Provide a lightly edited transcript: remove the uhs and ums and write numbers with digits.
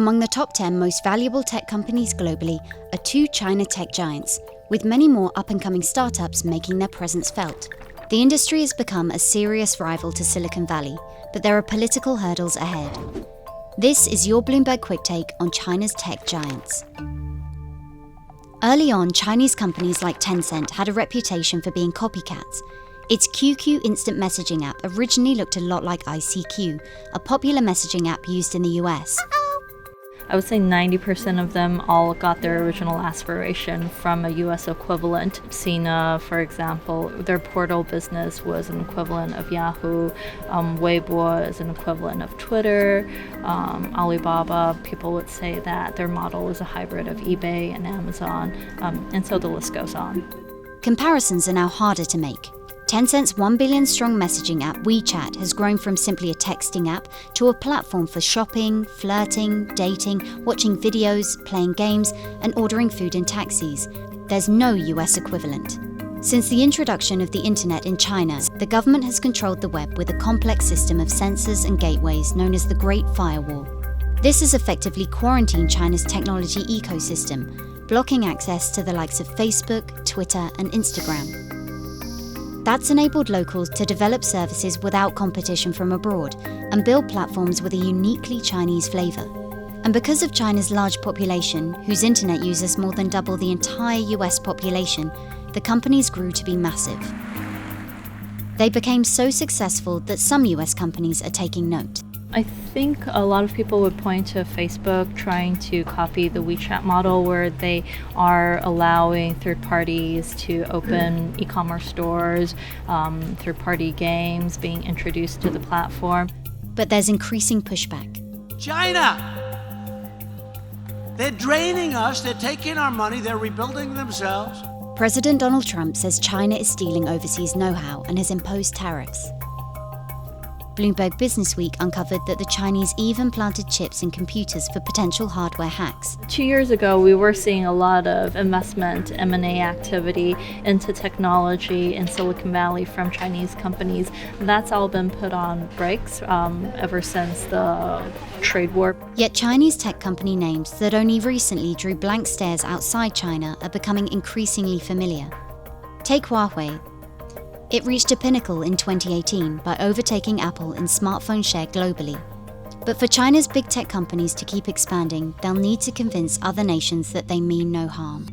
Among the top 10 most valuable tech companies globally are two China tech giants, with many more up-and-coming startups making their presence felt. The industry has become a serious rival to Silicon Valley, but there are political hurdles ahead. This is your Bloomberg QuickTake on China's tech giants. Early on, Chinese companies like Tencent had a reputation for being copycats. Its QQ instant messaging app originally looked a lot like ICQ, a popular messaging app used in the US. I would say 90% of them all got their original aspiration from a US equivalent. Sina, for example, their portal business was an equivalent of Yahoo. Weibo is an equivalent of Twitter. Alibaba, people would say that their model is a hybrid of eBay and Amazon, and so the list goes on. Comparisons are now harder to make. Tencent's 1 billion strong messaging app WeChat has grown from simply a texting app to a platform for shopping, flirting, dating, watching videos, playing games, and ordering food in taxis. There's no US equivalent. Since the introduction of the internet in China, the government has controlled the web with a complex system of sensors and gateways known as the Great Firewall. This has effectively quarantined China's technology ecosystem, blocking access to the likes of Facebook, Twitter, and Instagram. That's enabled locals to develop services without competition from abroad and build platforms with a uniquely Chinese flavor. And because of China's large population, whose internet users more than double the entire US population, the companies grew to be massive. They became so successful that some US companies are taking note. I think a lot of people would point to Facebook trying to copy the WeChat model where they are allowing third parties to open e-commerce stores, third-party games being introduced to the platform. But there's increasing pushback. China! They're draining us, they're taking our money, they're rebuilding themselves. President Donald Trump says China is stealing overseas know-how and has imposed tariffs. Bloomberg Businessweek uncovered that the Chinese even planted chips in computers for potential hardware hacks. 2 years ago, we were seeing a lot of investment, M&A activity into technology in Silicon Valley from Chinese companies. That's all been put on brakes ever since the trade war. Yet Chinese tech company names that only recently drew blank stares outside China are becoming increasingly familiar. Take Huawei. It reached a pinnacle in 2018 by overtaking Apple in smartphone share globally. But for China's big tech companies to keep expanding, they'll need to convince other nations that they mean no harm.